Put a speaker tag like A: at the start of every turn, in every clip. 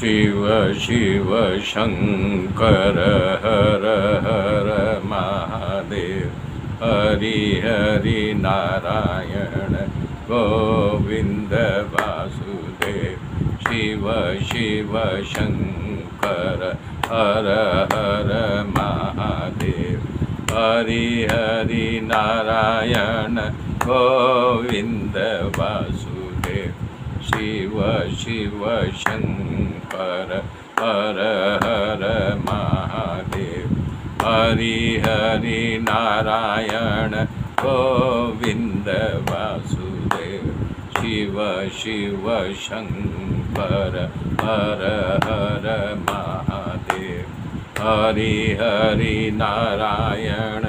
A: शिव शिव शंकर हर हर महादेव। हरि हरि नारायण गोविंद वासुदेव। शिव शिव शंकर हर हर महादेव। हरि हरि नारायण गोविंद वासुदेव। शिव शिव शंकर हर हर महादेव। हरि हरि नारायण गोविंद वासुदेव। शिव शिव शंकर हर हर महादेव। हरि हरि नारायण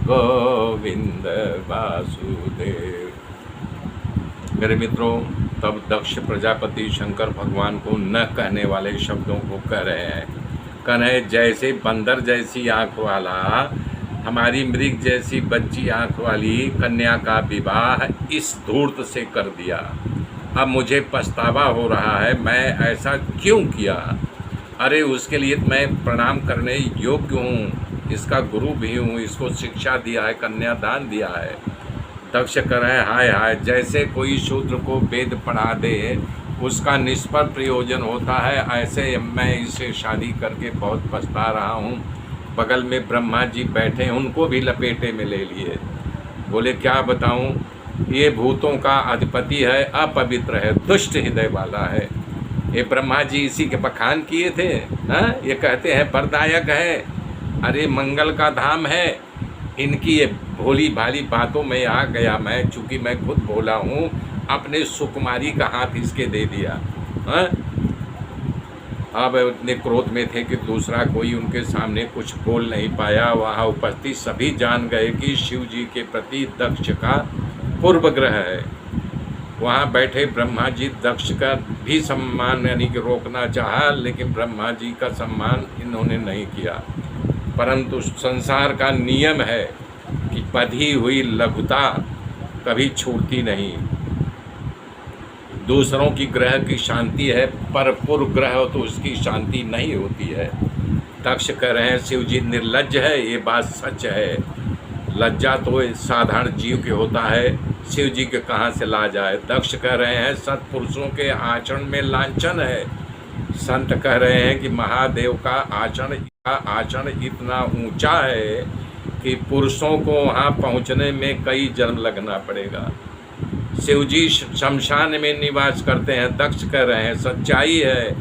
A: गोविंद वासुदेव। मेरे मित्रों, तब दक्ष प्रजापति शंकर भगवान को न कहने वाले शब्दों को कह रहे हैं। कह रहे जैसे बंदर जैसी आँख वाला हमारी मृग जैसी बच्ची आँख वाली कन्या का विवाह इस धूर्त से कर दिया। अब मुझे पछतावा हो रहा है, मैं ऐसा क्यों किया। अरे उसके लिए मैं प्रणाम करने योग्य हूँ, इसका गुरु भी हूँ, इसको शिक्षा दिया है, कन्यादान दिया है। दक्ष कर रहे हाय हाय, जैसे कोई शूद्र को वेद पढ़ा दे उसका निष्फल प्रयोजन होता है, ऐसे मैं इसे शादी करके बहुत पछता रहा हूँ। बगल में ब्रह्मा जी बैठे, उनको भी लपेटे में ले लिए। बोले क्या बताऊँ, ये भूतों का अधिपति है, अपवित्र है, दुष्ट हृदय वाला है। ये ब्रह्मा जी इसी के बखान किए थे। ये कहते हैं वरदायक है, अरे मंगल का धाम है। इनकी ये भोली भाली बातों में आ गया मैं, चूँकि मैं खुद भोला हूँ, अपने सुकुमारी का हाथ इसके दे दिया। अब इतने क्रोध में थे कि दूसरा कोई उनके सामने कुछ बोल नहीं पाया। वहाँ उपस्थित सभी जान गए कि शिव जी के प्रति दक्ष का पूर्वग्रह है। वहाँ बैठे ब्रह्मा जी दक्ष का भी सम्मान यानी कि रोकना चाहा, लेकिन ब्रह्मा जी का सम्मान इन्होंने नहीं किया। परंतु संसार का नियम है कि बधी हुई लघुता कभी छूटती नहीं। दूसरों की ग्रह की शांति है, पर पूर्व ग्रह हो तो उसकी शांति नहीं होती है। दक्ष कह रहे हैं शिव जी निर्लज्ज है, ये बात सच है। लज्जा तो साधारण जीव के होता है, शिव जी के कहाँ से ला जाए। दक्ष कह रहे हैं सत्पुरुषों के आचरण में लांछन है। संत कह रहे हैं कि महादेव का आचरण इतना ऊंचा है कि पुरुषों को वहाँ पहुँचने में कई जन्म लगना पड़ेगा। शिव जी शमशान में निवास करते हैं। दक्ष कह रहे हैं सच्चाई है,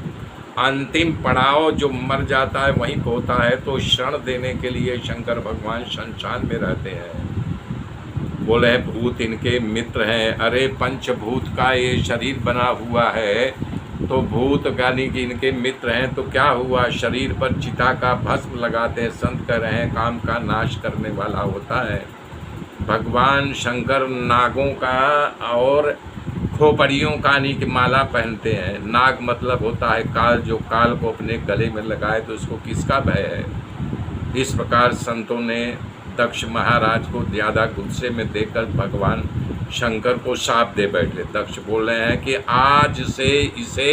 A: अंतिम पड़ाव जो मर जाता है वहीं पे होता है, तो शरण देने के लिए शंकर भगवान शमशान में रहते हैं। बोले भूत इनके मित्र हैं। अरे पंचभूत का ये शरीर बना हुआ है, तो भूत यानी कि इनके मित्र हैं, तो क्या हुआ, शरीर पर चिता का भस्म लगाते हैं। संत कह रहे हैं काम का नाश करने वाला होता है। भगवान शंकर नागों का और खोपड़ियों का यानी कि माला पहनते हैं। नाग मतलब होता है काल, जो काल को अपने गले में लगाए तो उसको किसका भय है। इस प्रकार संतों ने दक्ष महाराज को ज़्यादा गुस्से में देकर भगवान शंकर को शाप दे बैठे। दक्ष बोल रहे हैं कि आज से इसे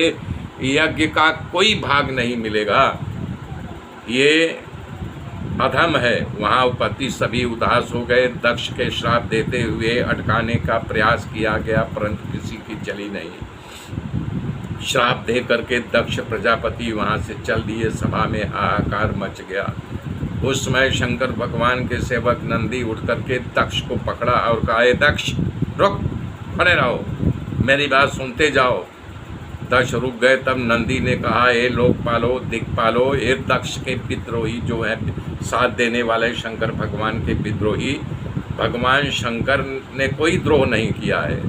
A: यज्ञ का कोई भाग नहीं मिलेगा, ये अधम है। वहाँ उपस्थित सभी उदास हो गए। दक्ष के श्राप देते हुए अटकाने का प्रयास किया गया, परंतु किसी की चली नहीं। श्राप दे करके दक्ष प्रजापति वहाँ से चल दिए। सभा में हाहाकार मच गया। उस समय शंकर भगवान के सेवक नंदी उठ करके दक्ष को पकड़ा और कहा दक्ष रुक, खड़े रहो, मेरी बात सुनते जाओ। दक्ष रुक गए। तब नंदी ने कहा हे लोकपालो दिक्पालो, हे दक्ष के विद्रोही जो है साथ देने वाले शंकर भगवान के विद्रोही, भगवान शंकर ने कोई द्रोह नहीं किया है,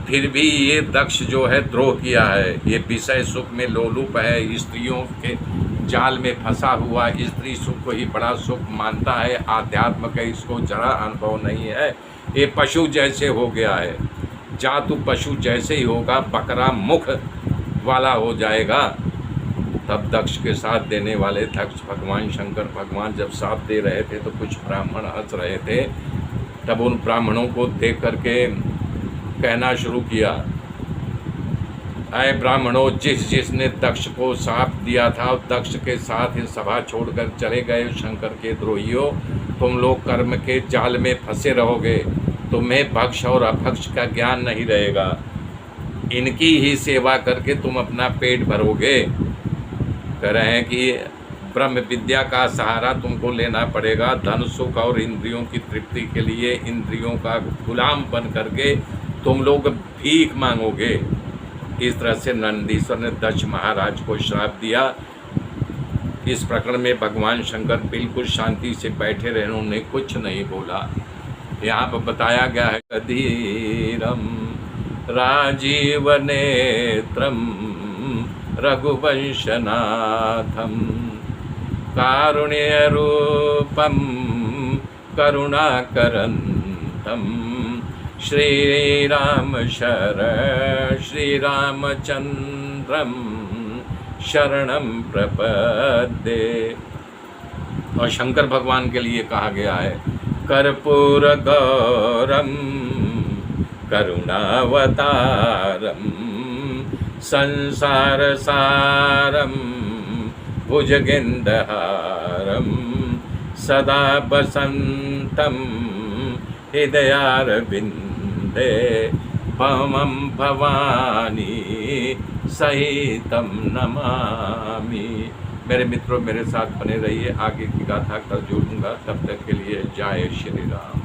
A: फिर भी ये दक्ष जो है द्रोह किया है। ये विषय सुख में लोलुप है, स्त्रियों के जाल में फंसा हुआ, स्त्री सुख को ही बड़ा सुख मानता है। आध्यात्म का इसको जरा अनुभव नहीं है। ये पशु जैसे हो गया है। जा तू पशु जैसे ही होगा, बकरा मुख वाला हो जाएगा। तब दक्ष के साथ देने वाले दक्ष भगवान शंकर भगवान जब साथ दे रहे थे तो कुछ ब्राह्मण हंस रहे थे। तब उन ब्राह्मणों को देख करके कहना शुरू किया, अय ब्राह्मणों, जिसने दक्ष को शाप दिया था और दक्ष के साथ ही सभा छोड़कर चले गए शंकर के द्रोहियों, तुम लोग कर्म के जाल में फंसे रहोगे। तुम्हें भक्ष और अभक्ष का ज्ञान नहीं रहेगा। इनकी ही सेवा करके तुम अपना पेट भरोगे। कह रहे हैं कि ब्रह्म विद्या का सहारा तुमको लेना पड़ेगा। धन सुख और इंद्रियों की तृप्ति के लिए इंद्रियों का गुलाम बन करके तुम लोग भीख मांगोगे। इस तरह से नंदीश्वर ने दक्ष महाराज को श्राप दिया। इस प्रकरण में भगवान शंकर बिल्कुल शांति से बैठे रहे, उन्होंने कुछ नहीं बोला। यहाँ पर बताया गया है, कधीरम राजीव नेत्रम रघुवंशनाथम कारुण्य रूपम करुणाकरंतम श्रीरामचंद्रम शरणम प्रपद्ये। और शंकर भगवान के लिए कहा गया है, कर्पूर गौरम करुणावतारम संसार सारम भुजगेन्द्रहारम सदा बसंतम हृदयारविंदे पवमं भवानी सहितं नमामि। मेरे मित्रों, मेरे साथ बने रहिए, आगे की गाथा कल जोड़ूंगा। तब तक के लिए जय श्री राम।